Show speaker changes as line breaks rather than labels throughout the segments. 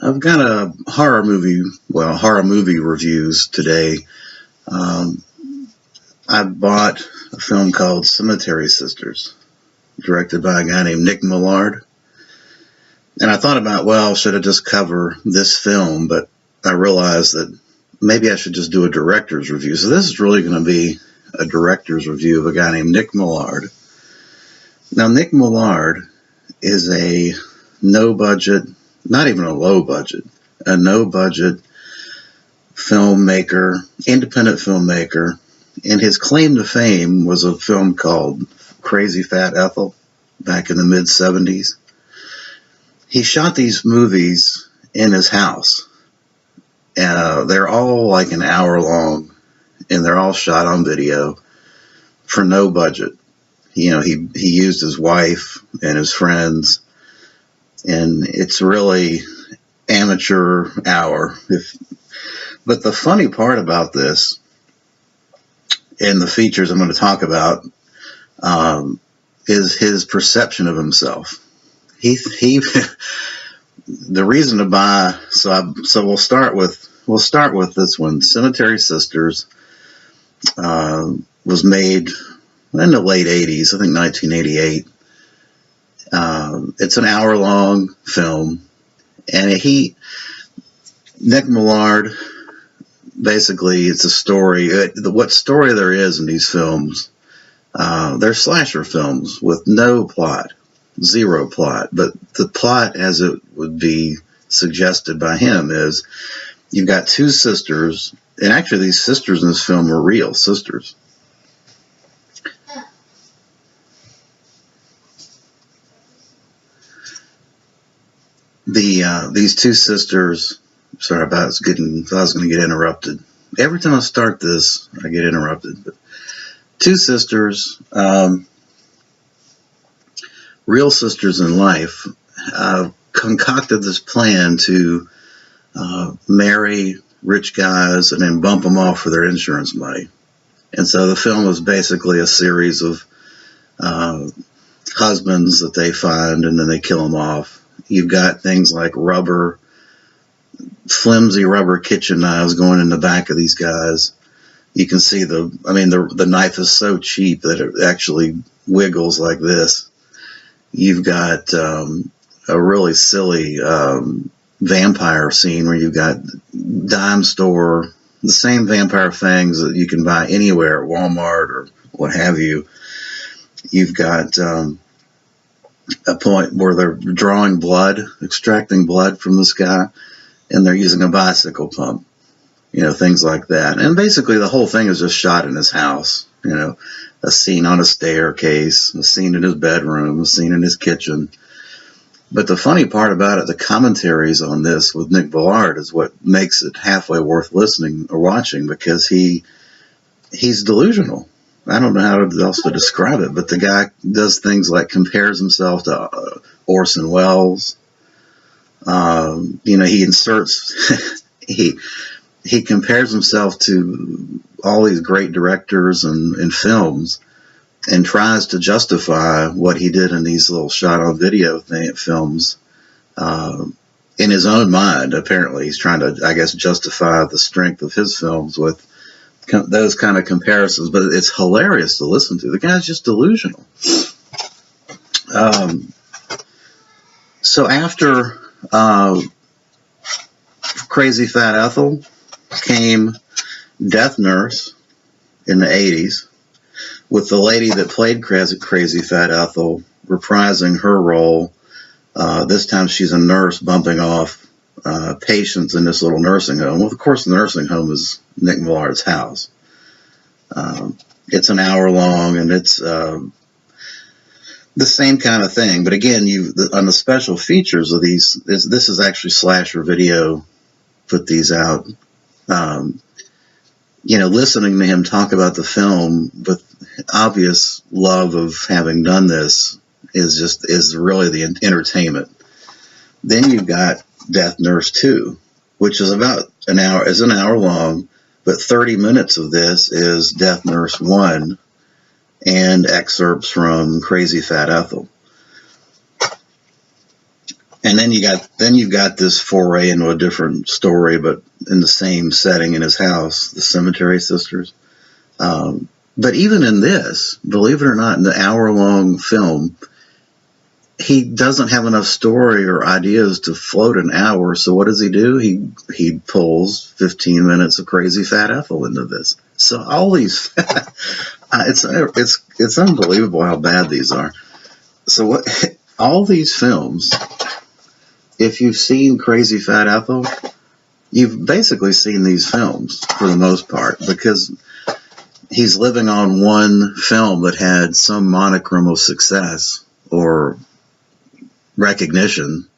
I've got a horror movie reviews today. Um, I bought a film called Cemetery Sisters, directed by a guy named Nick Millard. And I thought about, well, should I just cover this film? But I realized that maybe I should just do a director's review. So this is really going to be a director's review of a guy named Nick Millard. Now, Nick Millard is a no budget, not even a low budget, a no budget filmmaker, independent filmmaker. And his claim to fame was a film called Crazy Fat Ethel back in the mid 70s. He shot these movies in his house. They're all like an hour long, and they're all shot on video for no budget. He used his wife and his friends, and it's really amateur hour. But the funny part about this, and the features I'm going to talk about, is his perception of himself. The reason to buy. So we'll start with this one. Cemetery Sisters was made in the late 80s, I think 1988. It's an hour-long film, and Nick Millard, basically, it's a story. What story there is in these films, they're slasher films with no plot, zero plot. But the plot, as it would be suggested by him, is you've got two sisters, and actually these sisters in this film are real sisters. These two sisters. Sorry about I was going to get interrupted. Every time I start this, I get interrupted. But two sisters, real sisters in life, concocted this plan to marry rich guys and then bump them off for their insurance money. And so the film is basically a series of husbands that they find, and then they kill them off. You've got things like flimsy rubber kitchen knives going in the back of these guys. You can see the knife is so cheap that it actually wiggles like this. You've got a really silly vampire scene where you've got dime store, the same vampire fangs that you can buy anywhere at Walmart or what have you. You've got a point where they're drawing blood, extracting blood from this guy, and they're using a bicycle pump, things like that. And basically the whole thing is just shot in his house, a scene on a staircase, a scene in his bedroom, a scene in his kitchen. But the funny part about it, the commentaries on this with Nick Millard is what makes it halfway worth listening or watching, because he's delusional. I don't know how else to describe it, but the guy does things like compares himself to Orson Welles. He inserts, he compares himself to all these great directors and films, and tries to justify what he did in these little shot on video films in his own mind. Apparently he's trying to, I guess, justify the strength of his films with those kind of comparisons, but it's hilarious to listen to. The guy's just delusional. So after Crazy Fat Ethel came Death Nurse in the 80s, with the lady that played Crazy Fat Ethel reprising her role. This time she's a nurse bumping off patients in this little nursing home. Well, of course, the nursing home is Nick Millard's house. It's an hour long, and it's the same kind of thing. But again, on the special features of these, this is actually Slasher Video put these out. Listening to him talk about the film with obvious love of having done this is really the entertainment. Then you've got Death Nurse 2, which is about an hour long, but 30 minutes of this is Death Nurse 1 and excerpts from Crazy Fat Ethel. And then you've got this foray into a different story, but in the same setting in his house, the Cemetery Sisters. But even in this, believe it or not, in the hour-long film, he doesn't have enough story or ideas to float an hour. So what does he do? He pulls 15 minutes of Crazy Fat Ethel into this. So all these, it's unbelievable how bad these are. So what? All these films, if you've seen Crazy Fat Ethel, you've basically seen these films for the most part, because he's living on one film that had some monicum of success or recognition,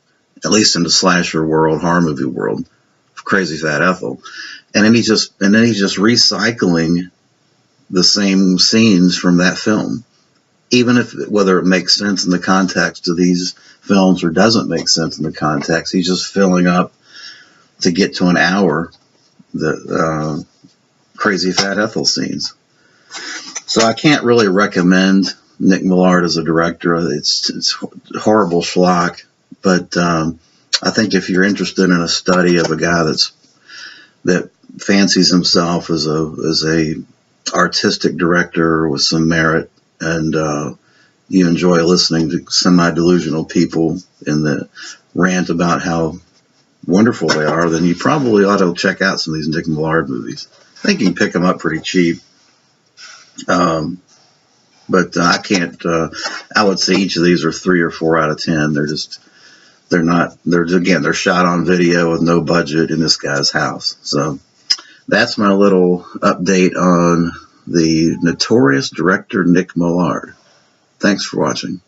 at least in the slasher world, horror movie world, of Crazy Fat Ethel. And then he's just recycling the same scenes from that film, even if whether it makes sense in the context of these films or doesn't make sense in the context. He's just filling up to get to an hour the Crazy Fat Ethel scenes. So I can't really recommend Nick Millard as a director. It's horrible schlock, but I think if you're interested in a study of a guy that fancies himself as a artistic director with some merit, and you enjoy listening to semi-delusional people in the rant about how wonderful they are, then you probably ought to check out some of these Nick Millard movies. I think you can pick them up pretty cheap. But I can't, I would say each of these are 3 or 4 out of 10. They're shot on video with no budget in this guy's house. So that's my little update on the notorious director Nick Millard. Thanks for watching.